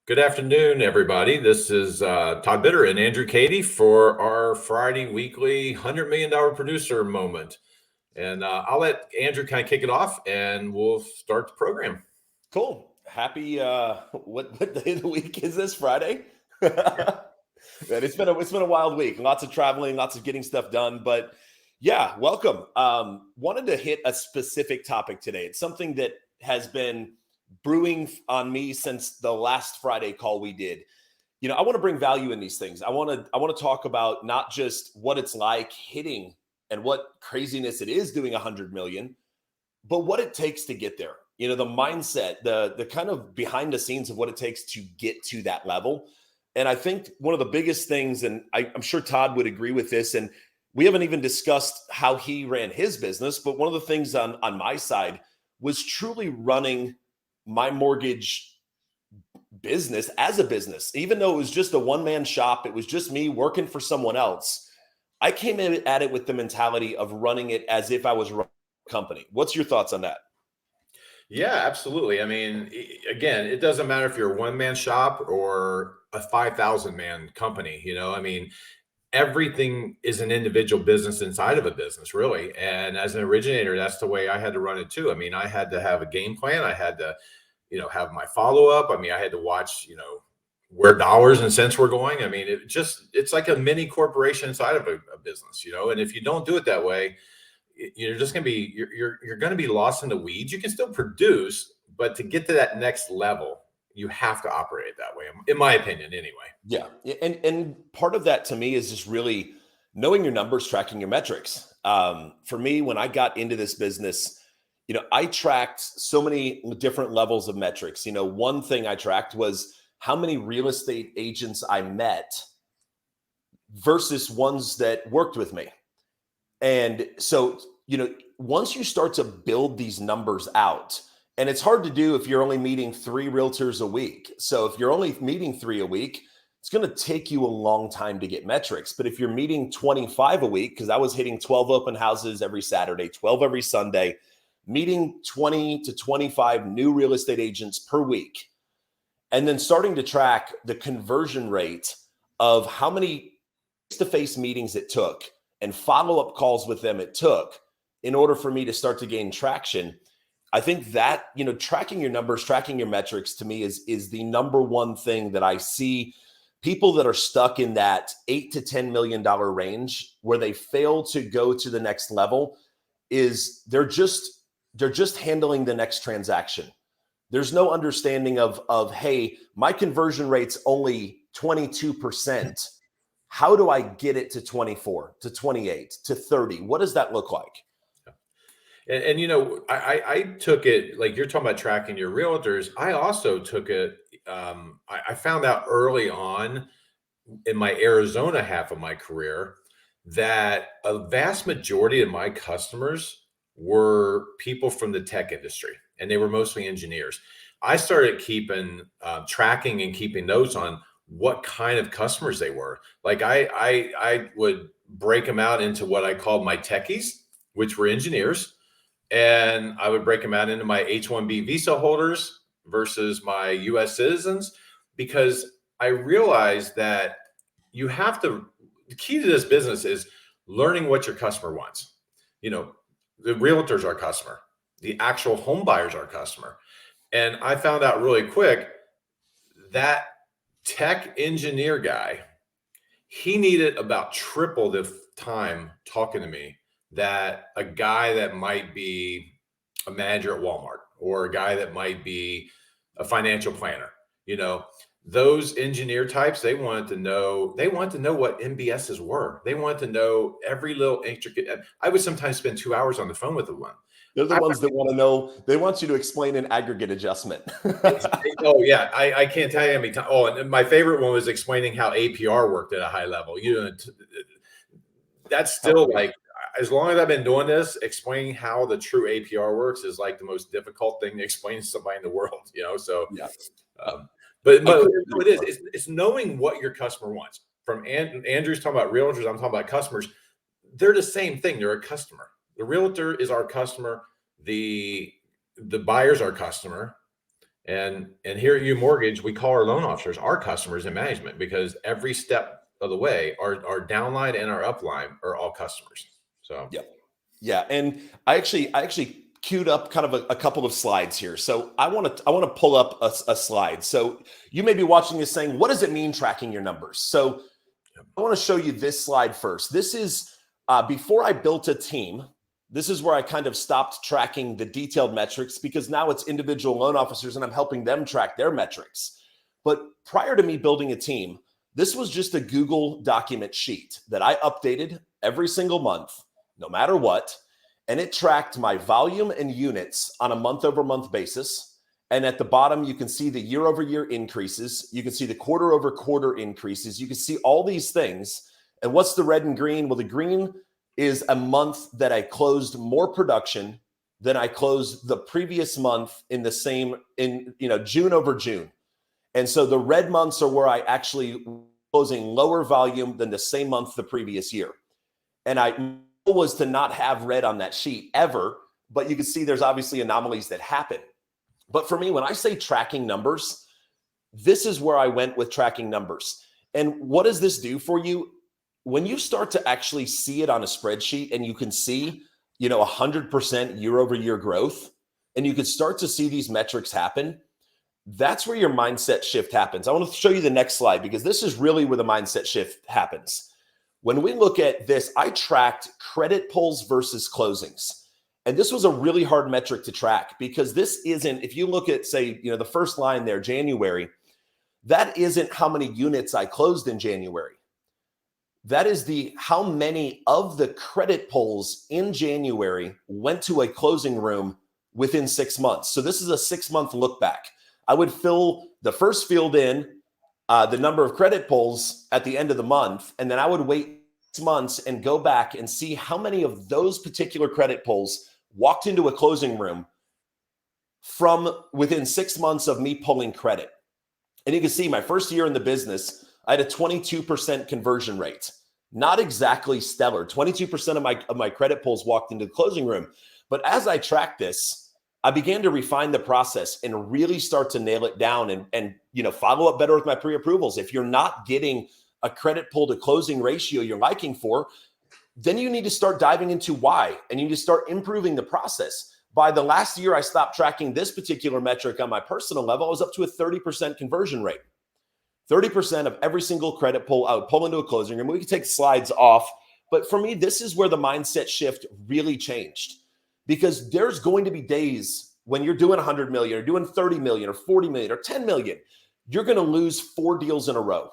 Good afternoon, everybody. This is Todd Bitter and Andrew Cady for our Friday weekly $100 million producer moment. And I'll let Andrew kind of kick it off and we'll start the program. Cool. Happy, what day of the week is this? Friday? Man, it's been a wild week. Lots of traveling, lots of getting stuff done, but yeah, welcome. Wanted to hit a specific topic today. It's something that has been brewing on me since the last Friday call we did. I want to bring value in these things. I want to talk about not just what it's like hitting and what craziness it is doing 100 million, but what it takes to get there. The mindset, the kind of behind the scenes of what it takes to get to that level. And I think one of the biggest things, and I'm sure Todd would agree with this, and we haven't even discussed how he ran his business, but one of the things on my side was truly running my mortgage business as a business. Even though it was just a one-man shop, it was just me working for someone else. I came at it with the mentality of running it as if I was running a company. What's your thoughts on that? Yeah, absolutely. I mean, again, it doesn't matter if you're a one-man shop or a 5,000-man company. I mean, everything is an individual business inside of a business, really. And as an originator, that's the way I had to run it too. I mean, I had to have a game plan. I had to, have my follow-up. I mean, I had to watch, where dollars and cents were going. I mean, it's like a mini corporation inside of a business, and if you don't do it that way, you're just going to be, you're going to be lost in the weeds. You can still produce, but to get to that next level, you have to operate it that way, in my opinion, anyway. Yeah. And part of that to me is just really knowing your numbers, tracking your metrics. For me, when I got into this business, I tracked so many different levels of metrics. One thing I tracked was how many real estate agents I met versus ones that worked with me. And so, once you start to build these numbers out, and it's hard to do if you're only meeting 3 realtors a week. So if you're only meeting 3 a week, it's going to take you a long time to get metrics. But if you're meeting 25 a week, because I was hitting 12 open houses every Saturday, 12 every Sunday, meeting 20 to 25 new real estate agents per week, and then starting to track the conversion rate of how many face-to-face meetings it took and follow-up calls with them it took in order for me to start to gain traction. I think that, tracking your numbers, tracking your metrics to me is the number one thing that I see people that are stuck in that $8 to $10 million range where they fail to go to the next level is they're just handling the next transaction. There's no understanding of, hey, my conversion rate's only 22%. How do I get it to 24, to 28, to 30? What does that look like? And I took it, like you're talking about tracking your realtors. I also took it. I found out early on in my Arizona half of my career that a vast majority of my customers were people from the tech industry, and they were mostly engineers. I started keeping tracking and keeping notes on what kind of customers they were. Like I would break them out into what I called my techies, which were engineers. And I would break them out into my H-1B visa holders versus my US citizens, because I realized that the key to this business is learning what your customer wants. The realtor's our customer, the actual home buyer's our customer. And I found out really quick that tech engineer guy, he needed about triple the time talking to me that a guy that might be a manager at Walmart or a guy that might be a financial planner. Those engineer types, they wanted to know what MBSs were. They wanted to know every little intricate. I would sometimes spend 2 hours on the phone with one. They're the ones that want to know. They want you to explain an aggregate adjustment. Oh yeah, I can't tell you how many times. Oh, and my favorite one was explaining how APR worked at a high level. That's still like, as long as I've been doing this, explaining how the true APR works is like the most difficult thing to explain to somebody in the world. So yeah. But it's knowing what your customer wants. From Andrew's talking about realtors, I'm talking about customers. They're the same thing. They're a customer. The realtor is our customer. The buyer's our customer. And here at UMortgage, we call our loan officers our customers in management, because every step of the way, our downline and our upline are all customers. So Yeah. Yeah. And I actually queued up kind of a couple of slides here. So I want to pull up a slide. So you may be watching this saying, what does it mean tracking your numbers? So I want to show you this slide first. This is before I built a team. This is where I kind of stopped tracking the detailed metrics, because now it's individual loan officers and I'm helping them track their metrics. But prior to me building a team, this was just a Google document sheet that I updated every single month, no matter what. And it tracked my volume and units on a month over month basis. And at the bottom, you can see the year over year increases. You can see the quarter over quarter increases. You can see all these things. And what's the red and green? Well, the green is a month that I closed more production than I closed the previous month in the same, June over June. And so the red months are where I actually closing lower volume than the same month the previous year. And I was to not have red on that sheet ever, but you can see there's obviously anomalies that happen. But for me, when I say tracking numbers, this is where I went with tracking numbers. And what does this do for you? When you start to actually see it on a spreadsheet and you can see, 100% year over year growth, and you can start to see these metrics happen, that's where your mindset shift happens. I want to show you the next slide, because this is really where the mindset shift happens. When we look at this, I tracked credit pulls versus closings. And this was a really hard metric to track, because this isn't, if you look at, say, the first line there, January, that isn't how many units I closed in January. That is how many of the credit pulls in January went to a closing room within 6 months. So this is a 6-month look back. I would fill the first field in, the number of credit pulls at the end of the month, and then I would wait 6 months and go back and see how many of those particular credit pulls walked into a closing room from within 6 months of me pulling credit. And you can see my first year in the business, I had a 22% conversion rate. Not exactly stellar. 22% of my credit pulls walked into the closing room. But as I tracked this, I began to refine the process and really start to nail it down and follow up better with my pre-approvals. If you're not getting a credit pull to closing ratio you're liking for, then you need to start diving into why, and you need to start improving the process. By the last year I stopped tracking this particular metric on my personal level, I was up to a 30% conversion rate. 30% of every single credit pull I would pull into a closing room. We can take slides off, but for me, this is where the mindset shift really changed, because there's going to be days when you're doing 100 million or doing 30 million or 40 million or 10 million, you're going to lose 4 deals in a row.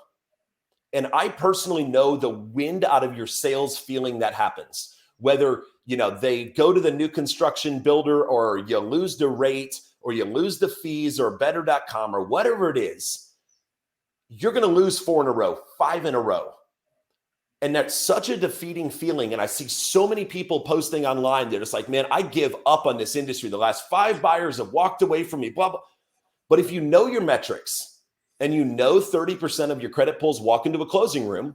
And I personally know the wind out of your sales feeling that happens, whether, they go to the new construction builder, or you lose the rate, or you lose the fees, or better.com, or whatever it is. You're going to lose 4 in a row, 5 in a row. And that's such a defeating feeling. And I see so many people posting online. They're just like, man, I give up on this industry. The last 5 buyers have walked away from me, blah, blah. But if you know your metrics, and 30% of your credit pulls walk into a closing room,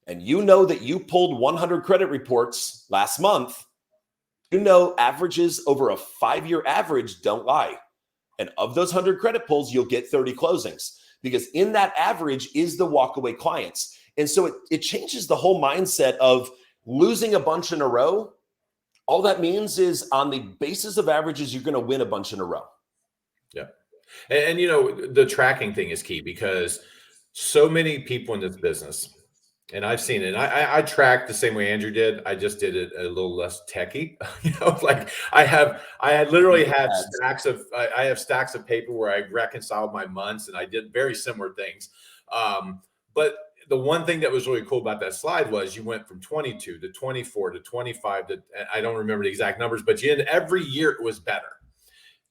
and that you pulled 100 credit reports last month, averages over a 5-year average don't lie. And of those 100 credit pulls, you'll get 30 closings, because in that average is the walkaway clients. And so it changes the whole mindset of losing a bunch in a row. All that means is on the basis of averages, you're going to win a bunch in a row. yeah. And the tracking thing is key, because so many people in this business, and I've seen it, and I track the same way Andrew did. I just did it a little less techy. Like I have stacks of paper where I reconciled my months, and I did very similar things. But the one thing that was really cool about that slide was you went from 22 to 24 to 25 to, I don't remember the exact numbers, but every year it was better.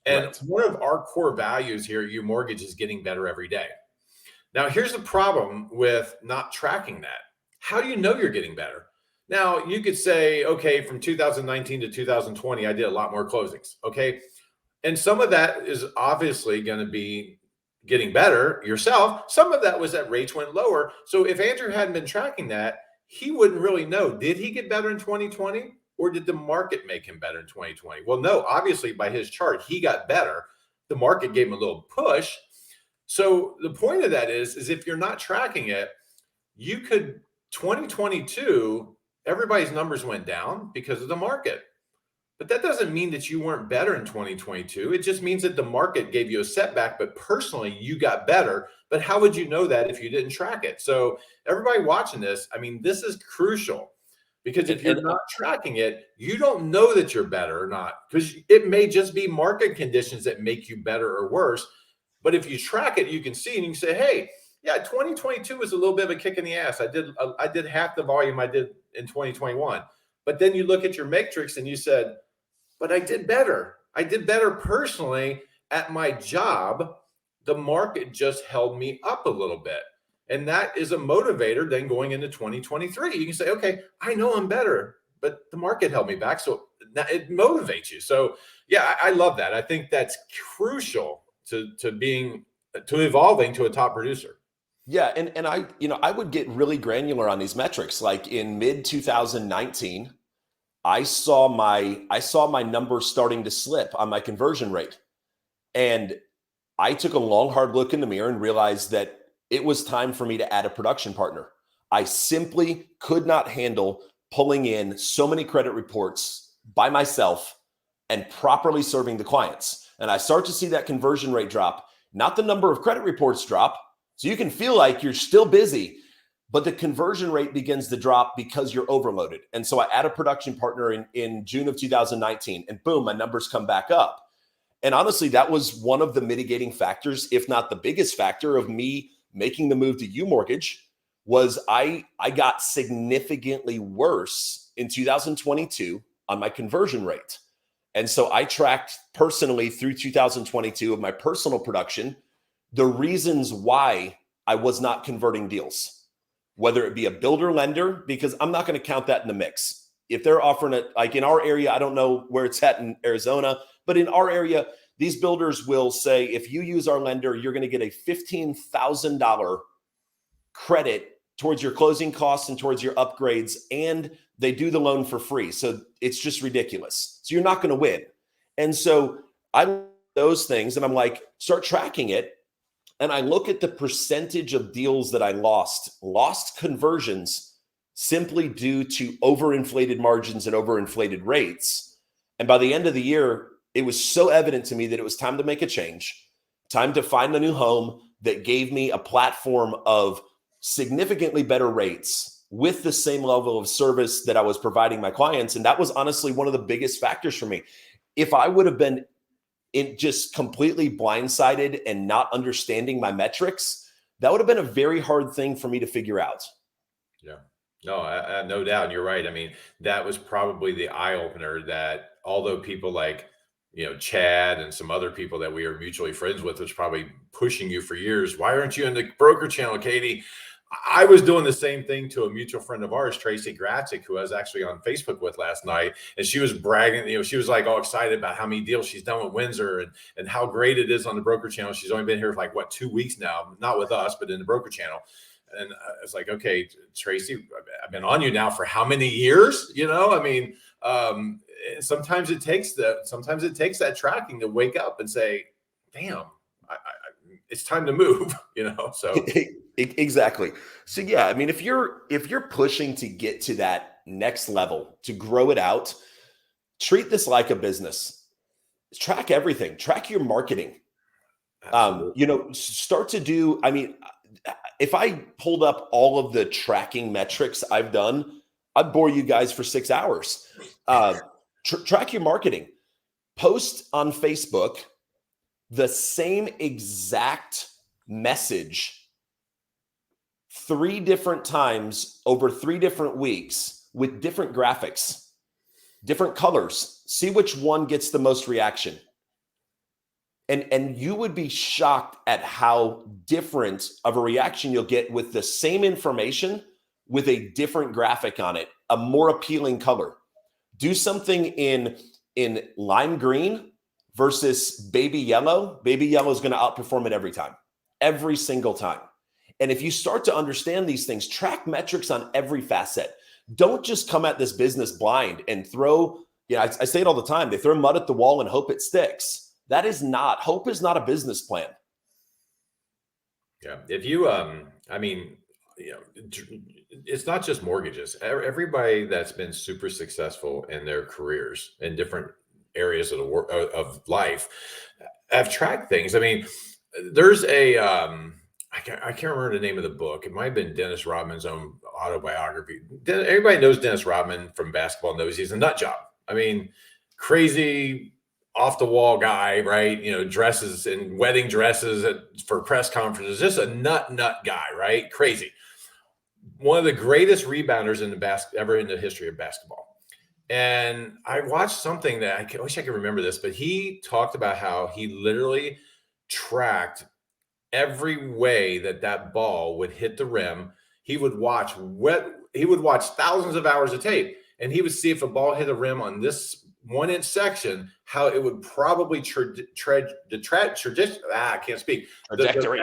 And Right. one of our core values here at UMortgage is getting better every day. Now, here's the problem with not tracking that. How do you know you're getting better? Now, you could say, okay, from 2019 to 2020, I did a lot more closings. Okay. And some of that is obviously going to be getting better yourself. Some of that was that rates went lower. So if Andrew hadn't been tracking that, he wouldn't really know. Did he get better in 2020, or did the market make him better in 2020? Well, no, obviously by his chart, he got better. the market gave them a little push. So the point of that is if you're not tracking it, you could 2022, everybody's numbers went down because of the market. But that doesn't mean that you weren't better in 2022. It just means that the market gave you a setback, but personally you got better. But how would you know that if you didn't track it? So everybody watching this, I mean, this is crucial, because if you're not tracking it, you don't know that you're better or not, because it may just be market conditions that make you better or worse. But if you track it, you can see and you can say, hey, yeah, 2022 was a little bit of a kick in the ass. I did half the volume I did in 2021. But then you look at your metrics and you said, but I did better. I did better personally at my job. The market just held me up a little bit. And that is a motivator then going into 2023. You can say, okay, I know I'm better, but the market held me back. So it motivates you. So yeah, I love that. I think that's crucial to evolving to a top producer. Yeah, and I would get really granular on these metrics. Like in mid 2019, I saw my numbers starting to slip on my conversion rate. And I took a long, hard look in the mirror and realized that it was time for me to add a production partner. I simply could not handle pulling in so many credit reports by myself and properly serving the clients. And I start to see that conversion rate drop, not the number of credit reports drop. So you can feel like you're still busy, but the conversion rate begins to drop because you're overloaded. And so I add a production partner in June of 2019, and boom, my numbers come back up. And honestly, that was one of the mitigating factors, if not the biggest factor, of me making the move to UMortgage. Was I got significantly worse in 2022 on my conversion rate. And so I tracked personally through 2022 of my personal production, the reasons why I was not converting deals, whether it be a builder lender, because I'm not going to count that in the mix. If they're offering it, like in our area, I don't know where it's at in Arizona, but in our area, these builders will say, if you use our lender, you're going to get a $15,000 credit towards your closing costs and towards your upgrades, and they do the loan for free. So it's just ridiculous. So you're not going to win. And so I look at those things and I'm like, start tracking it. And I look at the percentage of deals that I lost conversions simply due to overinflated margins and overinflated rates. And by the end of the year, it was so evident to me that it was time to make a change, time to find a new home that gave me a platform of significantly better rates with the same level of service that I was providing my clients. And that was honestly one of the biggest factors for me. If I would have been just completely blindsided and not understanding my metrics, that would have been a very hard thing for me to figure out. Yeah, no, I no doubt. You're right. I mean, that was probably the eye opener, that although people like, Chad and some other people that we are mutually friends with was probably pushing you for years. Why aren't you in the broker channel, Cady? I was doing the same thing to a mutual friend of ours, Tracy Gratzik, who I was actually on Facebook with last night. And she was bragging, she was like all excited about how many deals she's done with Windsor and how great it is on the broker channel. She's only been here for like, 2 weeks now, not with us, but in the broker channel. And I was like, okay, Tracy, I've been on you now for how many years? Sometimes it takes that tracking to wake up and say, damn, it's time to move, so. Exactly. So yeah, I mean, if you're pushing to get to that next level, to grow it out, treat this like a business. Track everything. Track your marketing. Start to do, if I pulled up all of the tracking metrics I've done, I'd bore you guys for 6 hours. Track your marketing. Post on Facebook the same exact message 3 different times over 3 different weeks with different graphics, different colors. See which one gets the most reaction. And you would be shocked at how different of a reaction you'll get with the same information with a different graphic on it, a more appealing color. Do something in lime green versus baby yellow. Baby yellow is going to outperform it every time, every single time. And if you start to understand these things, track metrics on every facet. Don't just come at this business blind and throw, I say it all the time, they throw mud at the wall and hope it sticks. Hope is not a business plan. Yeah. If you, I mean, it's not just mortgages. Everybody that's been super successful in their careers in different areas of the work of life have tracked things. I mean, there's I can't remember the name of the book. It might have been Dennis Rodman's own autobiography. Everybody knows Dennis Rodman from basketball, knows he's a nut job. I mean, crazy off the wall guy, right? Dresses and wedding dresses for press conferences, just a nut guy, right? Crazy. One of the greatest rebounders ever in the history of basketball. And I watched something that I wish I could remember this, but he talked about how he literally tracked every way that ball would hit the rim. He would watch thousands of hours of tape, and he would see if a ball hit a rim on this 1-inch section, how it would probably the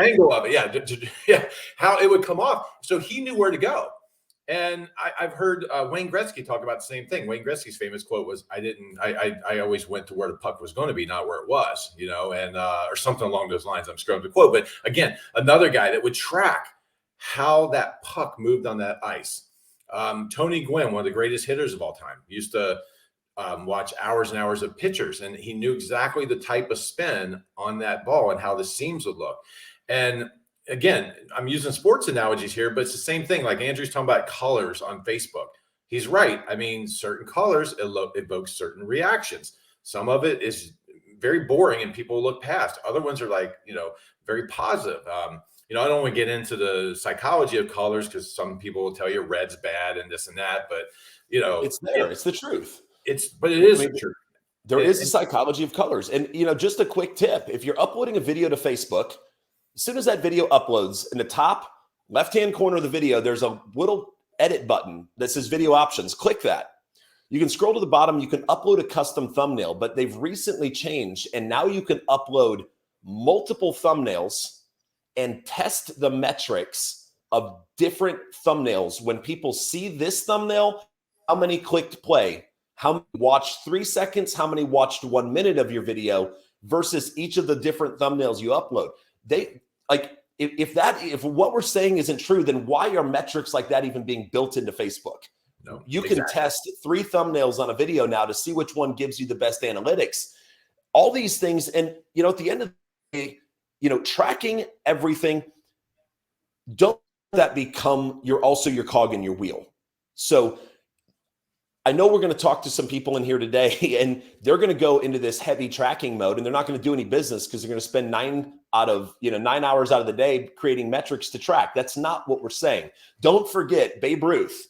angle of it, how it would come off. So he knew where to go. And I've heard Wayne Gretzky talk about the same thing. Wayne Gretzky's famous quote was, I always went to where the puck was going to be, not where it was, and or something along those lines. I'm screwing up the quote. But again, another guy that would track how that puck moved on that ice. Tony Gwynn, one of the greatest hitters of all time, used to watch hours and hours of pitchers, and he knew exactly the type of spin on that ball and how the seams would look. And again, I'm using sports analogies here, but it's the same thing. Like Andrew's talking about colors on Facebook. He's right. I mean, certain colors evoke certain reactions. Some of it is very boring and people look past. Other ones are like, very positive. I don't want to get into the psychology of colors because some people will tell you red's bad and this and that, but it's there. It's the truth. But it is the truth. There is a psychology of colors. And, just a quick tip. If you're uploading a video to Facebook, as soon as that video uploads, in the top left-hand corner of the video, there's a little edit button that says video options. Click that. You can scroll to the bottom. You can upload a custom thumbnail, but they've recently changed. And now you can upload multiple thumbnails and test the metrics of different thumbnails. When people see this thumbnail, how many clicked play? How many watched 3 seconds? How many watched 1 minute of your video versus each of the different thumbnails you upload? If what we're saying isn't true, then why are metrics like that even being built into Facebook? No, you can test 3 thumbnails on a video now to see which one gives you the best analytics. All these things, and at the end of the day, tracking everything, don't let that become your cog in your wheel. So I know we're going to talk to some people in here today, and they're going to go into this heavy tracking mode, and they're not going to do any business because they're going to spend 9 hours out of the day creating metrics to track. That's not what we're saying. Don't forget Babe Ruth.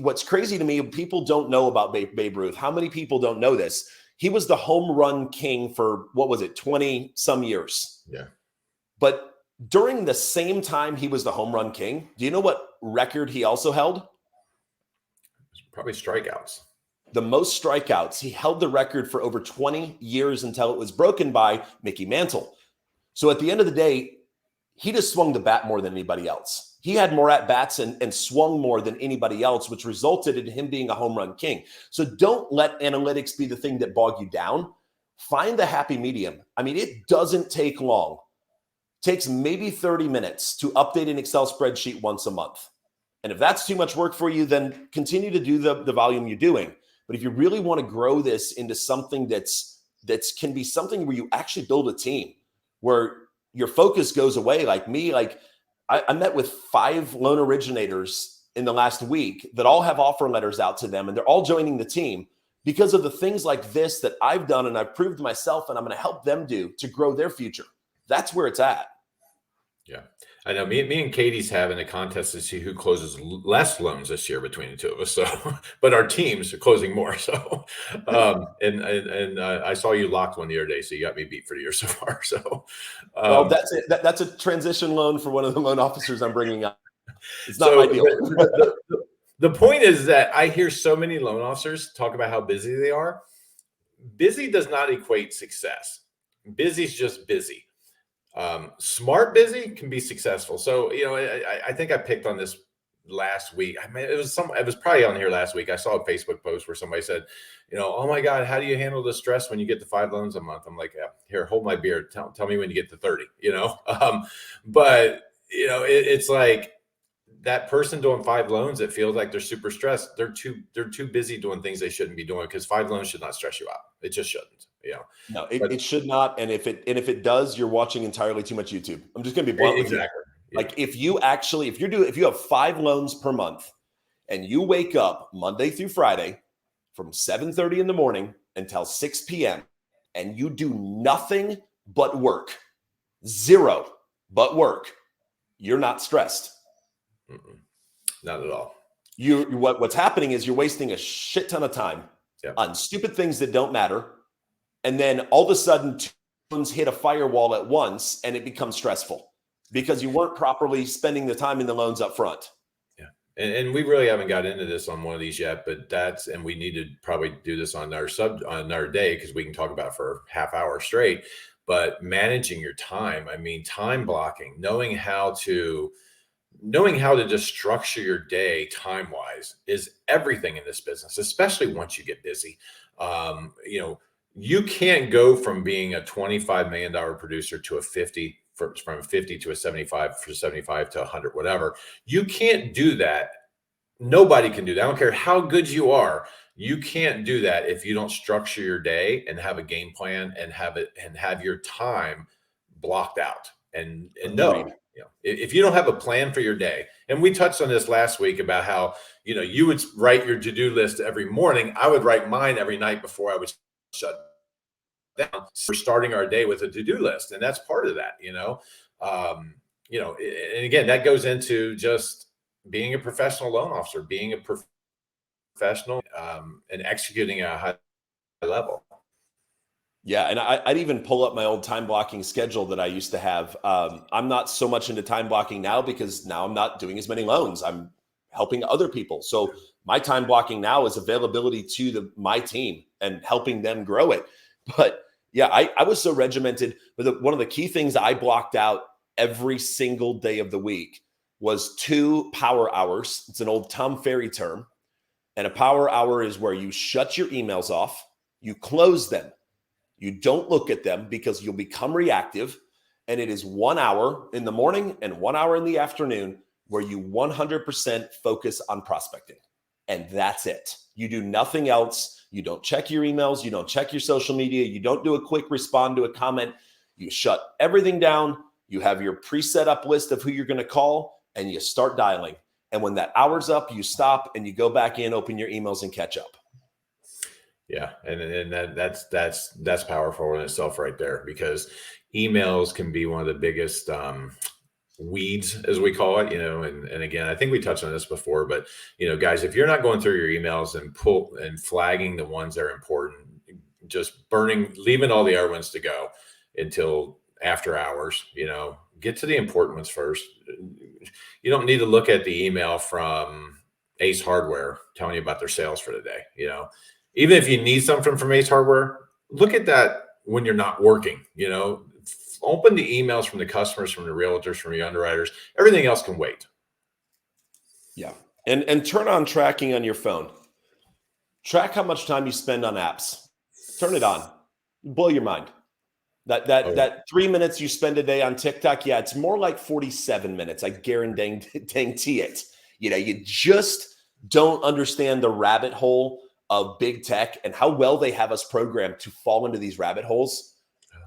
What's crazy to me, people don't know about Babe Ruth. How many people don't know this? He was the home run king for, 20 some years. Yeah. But during the same time he was the home run king, do you know what record he also held? Probably strikeouts. The most strikeouts. He held the record for over 20 years until it was broken by Mickey Mantle. So at the end of the day, he just swung the bat more than anybody else. He had more at-bats and swung more than anybody else, which resulted in him being a home run king. So don't let analytics be the thing that bog you down. Find the happy medium. I mean, it doesn't take long. It takes maybe 30 minutes to update an Excel spreadsheet once a month. And if that's too much work for you, then continue to do the volume you're doing. But if you really want to grow this into something that's can be something where you actually build a team, where your focus goes away, like me, I met with 5 loan originators in the last week that all have offer letters out to them, and they're all joining the team because of the things like this that I've done and I've proved myself, and I'm going to help them do to grow their future. That's where it's at. Yeah. I know me and Cady's having a contest to see who closes less loans this year between the two of us. So, but our teams are closing more. So, and I saw you locked one the other day, so you got me beat for the year so far. So, well, that's it. That's a transition loan for one of the loan officers I'm bringing up. It's not my deal. The point is that I hear so many loan officers talk about how busy they are. Busy does not equate success. Busy is just busy. Smart busy can be successful. So, I think I picked on this last week. I mean, it was probably on here last week. I saw a Facebook post where somebody said, oh my God, how do you handle the stress when you get to 5 loans a month? I'm like, yeah, here, hold my beer. Tell me when you get to 30, but it's like that person doing 5 loans, it feels like they're super stressed. They're too busy doing things they shouldn't be doing, because 5 loans should not stress you out. It just shouldn't, No, but it should not. And if it does, you're watching entirely too much YouTube. I'm just going to be blunt with you. exactly. Like if you have 5 loans per month and you wake up Monday through Friday from 7:30 in the morning until 6 p.m. and you do nothing but work, zero but work, you're not stressed. Mm-mm. Not at all. What's happening is you're wasting a shit ton of time on stupid things that don't matter. And then all of a sudden 2 loans hit a firewall at once and it becomes stressful because you weren't properly spending the time in the loans up front. Yeah. And we really haven't got into this on one of these yet, but and we need to probably do this on our day, because we can talk about it for a half hour straight. But managing your time, I mean, time blocking, knowing how to just structure your day time wise is everything in this business, especially once you get busy. You can't go from being a $25 million producer to a 50, from 50 to a 75, from 75 to 100, whatever. You can't do that. Nobody can do that. I don't care how good you are. You can't do that if you don't structure your day and have a game plan and have your time blocked out and know, if you don't have a plan for your day. And we touched on this last week about how, you would write your to-do list every morning. I would write mine every night before I would shut down. So we're starting our day with a to-do list, and that's part of that, and again, that goes into just being a professional loan officer, being a professional, and executing at a high level. Yeah. And I'd even pull up my old time blocking schedule that I used to have. I'm not so much into time blocking now because now I'm not doing as many loans. I'm helping other people. So my time blocking now is availability to my team and helping them grow it. But yeah, I was so regimented. But one of the key things I blocked out every single day of the week was 2 power hours. It's an old Tom Ferry term. And a power hour is where you shut your emails off, you close them. You don't look at them because you'll become reactive. And it is 1 hour in the morning and 1 hour in the afternoon where you 100% focus on prospecting. And that's it. You do nothing else. You don't check your emails. You don't check your social media. You don't do a quick respond to a comment. You shut everything down. You have your pre-set up list of who you're going to call, and you start dialing. And when that hour's up, you stop and you go back in, open your emails, and catch up. Yeah. And that's powerful in itself right there, because emails can be one of the biggest weeds, as we call it, and again, I think we touched on this before, but guys, if you're not going through your emails and flagging the ones that are important, just leaving all the other ones to go until after hours, get to the important ones first. You don't need to look at the email from Ace Hardware telling you about their sales for the day. Even if you need something from Ace Hardware, look at that when you're not working. Open the emails from the customers, from the realtors, from the underwriters. Everything else can wait. Yeah. And turn on tracking on your phone. Track how much time you spend on apps. Turn it on. Blow your mind. That 3 minutes you spend a day on TikTok, yeah, it's more like 47 minutes. I guarantee it. You just don't understand the rabbit hole of big tech and how well they have us programmed to fall into these rabbit holes.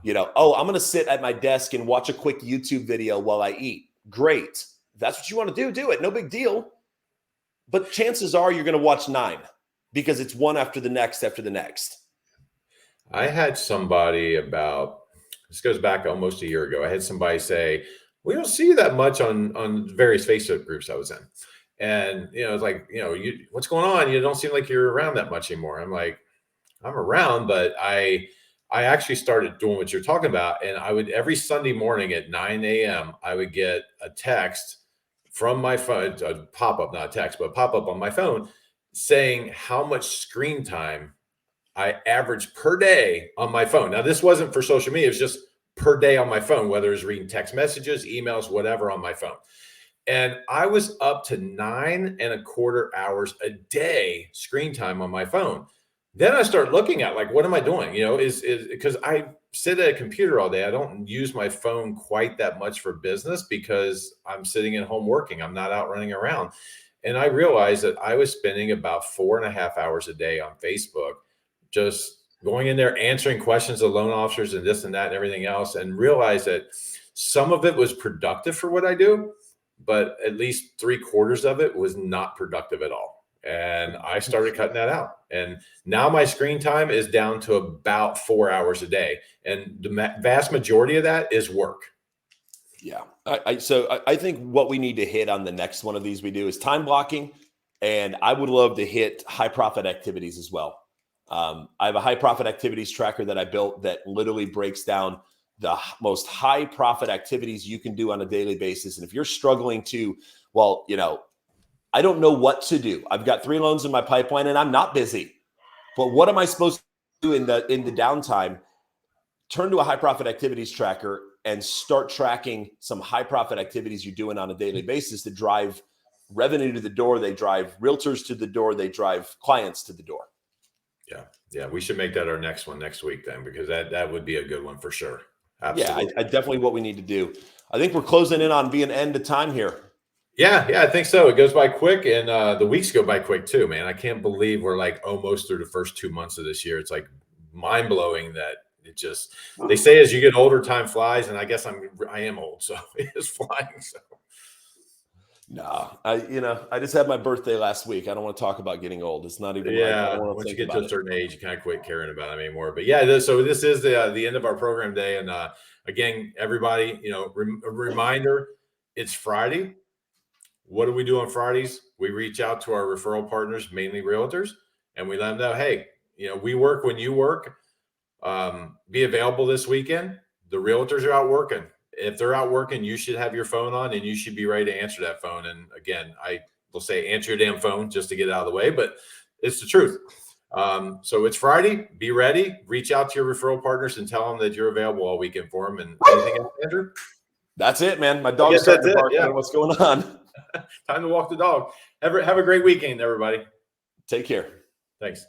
I'm going to sit at my desk and watch a quick YouTube video while I eat. Great. If that's what you want to do it. No big deal. But chances are you're going to watch 9 because it's one after the next after the next. I had somebody this goes back almost a year ago. I had somebody say, we don't see you that much on various Facebook groups I was in. And, it's like, what's going on? You don't seem like you're around that much anymore. I'm like, I'm around, but I actually started doing what you're talking about. And I would, every Sunday morning at 9 a.m., I would get a text from my phone, a pop-up, not a text, but a pop-up on my phone saying how much screen time I average per day on my phone. Now, this wasn't for social media. It was just per day on my phone, whether it's reading text messages, emails, whatever on my phone. And I was up to 9.25 hours a day screen time on my phone. Then I start looking at like, what am I doing? Is because I sit at a computer all day. I don't use my phone quite that much for business because I'm sitting at home working. I'm not out running around. And I realized that I was spending about 4.5 hours a day on Facebook, just going in there, answering questions of loan officers and this and that and everything else, and realized that some of it was productive for what I do, but at least 3/4 of it was not productive at all. And I started cutting that out. And now my screen time is down to about 4 hours a day. And the vast majority of that is work. Yeah. I think what we need to hit on the next one of these we do is time blocking. And I would love to hit high profit activities as well. I have a high profit activities tracker that I built that literally breaks down the most high profit activities you can do on a daily basis. And if you're struggling to, well, I don't know what to do. I've got 3 loans in my pipeline and I'm not busy, but what am I supposed to do in the downtime? Turn to a high profit activities tracker and start tracking some high profit activities you're doing on a daily basis to drive revenue to the door. They drive realtors to the door. They drive clients to the door. Yeah. Yeah. We should make that our next one next week then, because that would be a good one for sure. Absolutely. Yeah, I definitely what we need to do. I think we're closing in on being end of time here. Yeah, I think so. It goes by quick, and the weeks go by quick too, man. I can't believe we're like almost through the first 2 months of this year. It's like mind blowing that they say as you get older, time flies, and I guess I am old, so it is flying. So no, I just had my birthday last week. I don't want to talk about getting old. It's not even like I don't want to once you think get to about a certain age, you kind of quit caring about it anymore. But yeah, so this is the end of our program day, and again, everybody, a reminder: it's Friday. What do we do on Fridays? We reach out to our referral partners, mainly realtors, and we let them know, hey, we work when you work. Be available this weekend. The realtors are out working. If they're out working, you should have your phone on and you should be ready to answer that phone. And again, I will say answer your damn phone just to get it out of the way, but it's the truth. So it's Friday. Be ready. Reach out to your referral partners and tell them that you're available all weekend for them. And anything else, Andrew? That's it, man. My dog's starting to bark. Yeah. What's going on? Time to walk the dog. Have a great weekend, everybody. Take care. Thanks.